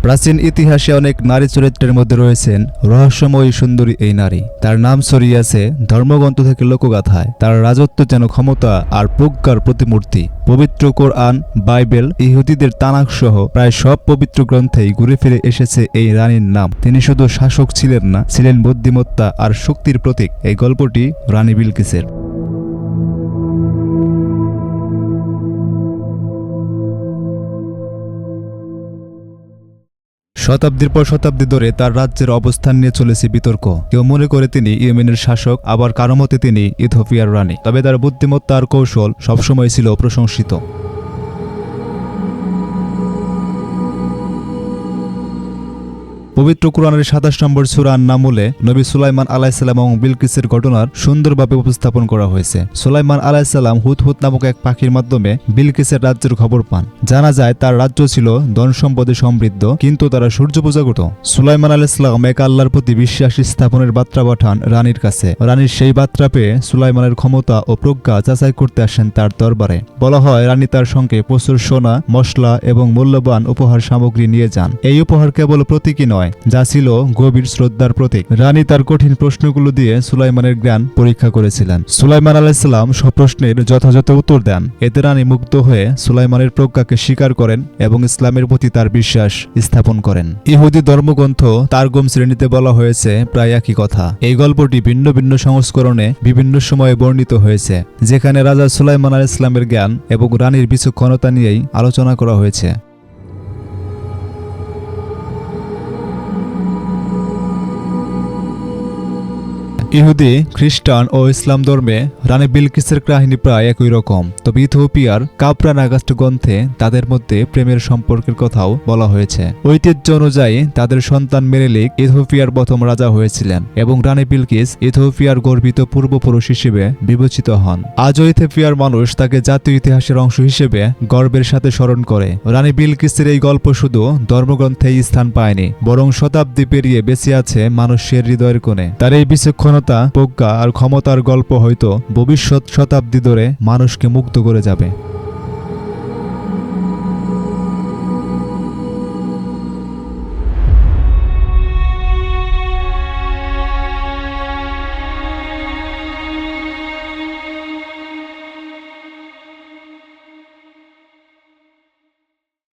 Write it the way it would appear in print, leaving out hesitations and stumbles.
প্রাচীন ইতিহাসে অনেক নারী চরিত্রের মধ্যে রয়েছেন রহস্যময়ী সুন্দরী এই নারী। তার নাম ছড়িয়েছে ধর্মগ্রন্থ থেকে লোকগাথায়। তার রাজত্ব যেন ক্ষমতা আর প্রজ্ঞার প্রতিমূর্তি। পবিত্র কোরআন, বাইবেল, ইহুদিদের তানাখ সহ প্রায় সব পবিত্র গ্রন্থেই ঘুরে ফিরে এসেছে এই রানীর নাম। তিনি শুধু শাসক ছিলেন না, ছিলেন বুদ্ধিমত্তা আর শক্তির প্রতীক। এই গল্পটি রানী বিলকিসের। শতাব্দীর পর শতাব্দী ধরে তার রাজ্যের অবস্থান নিয়ে চলেছে বিতর্ক। কেউ মনে করে তিনি ইয়েমেনের শাসক, আবার কারো মতে তিনি ইথিওপিয়ার রানী। তবে তার বুদ্ধিমত্তা আর কৌশল সবসময় ছিল প্রশংসিত। পবিত্র কোরআনের ২৭ নম্বর সূরা আন-নামলে নবী সুলাইমান আলাইহিসসালাম এবং বিলকিসের ঘটনার সুন্দরভাবে উপস্থাপন করা হয়েছে। সুলাইমান আলাইহিসসালাম হুদহুদ নামক এক পাখির মাধ্যমে বিলকিসের রাজ্যের খবর পান। জানা যায় তার রাজ্য ছিল ধন সম্পদে সমৃদ্ধ, কিন্তু তারা সূর্য পূজা করত। সুলাইমান আলাইহিসসালাম এক আল্লাহর প্রতি বিশ্বাস স্থাপনের বার্তা পাঠান রানীর কাছে। রানীর সেই বার্তা পেয়ে সুলাইমানের ক্ষমতা ও প্রজ্ঞা যাচাই করতে আসেন তার দরবারে। বলা হয় রানী তার সঙ্গে প্রচুর সোনা, মশলা এবং মূল্যবান উপহার সামগ্রী নিয়ে যান। এই উপহার কেবল প্রতীকী নয়, যা ছিল গভীর শ্রদ্ধার প্রতীক। রানী তার কঠিন প্রশ্নগুলো দিয়ে সুলাইমানের জ্ঞান পরীক্ষা করেছিলেন। সুলাইমান আলাইহিসসালাম সব প্রশ্নের যথাযথ উত্তর দেন। এতে রানী মুগ্ধ হয়ে সুলাইমানের প্রজ্ঞাকে স্বীকার করেন এবং ইসলামের প্রতি তার বিশ্বাস স্থাপন করেন। ইহুদি ধর্মগ্রন্থ তারগুম শ্রেণীতে বলা হয়েছে প্রায় একই কথা। এই গল্পটি ভিন্ন ভিন্ন সংস্করণে বিভিন্ন সময়ে বর্ণিত হয়েছে, যেখানে রাজা সুলাইমান আলাইহিসসালামের জ্ঞান এবং রানীর বিচক্ষণতা নিয়েই আলোচনা করা হয়েছে। ইহুদি, খ্রিস্টান ও ইসলাম ধর্মে রানী বিলকিসের কাহিনী প্রায় একই রকম। তবে ইথিওপিয়ার কাপরা নাগাস্ট গ্রন্থে তাদের মধ্যে প্রেমের সম্পর্কের কথাও বলা হয়েছে। ঐতিহ্য অনুযায়ী তাদের সন্তান মেনেলিক ইথিওপিয়ার প্রথম রাজা হয়েছিলেন এবং রানী বিলকিস ইথিওপিয়ার গর্বিত পূর্বপুরুষ হিসেবে বিবেচিত হন। আজও ইথিওপিয়ার মানুষ তাকে জাতীয় ইতিহাসের অংশ হিসেবে গর্বের সাথে স্মরণ করে। রানী বিলকিসের এই গল্প শুধু ধর্মগ্রন্থেই স্থান পায়নি, বরং শতাব্দী পেরিয়ে বেঁচে আছে মানুষের হৃদয়ের কোণে। তার এই বিচক্ষণ প্রজ্ঞা আর ক্ষমতার গল্প হয়তো ভবিষ্যৎ শতাব্দী ধরে মানুষকে মুগ্ধ করে যাবে।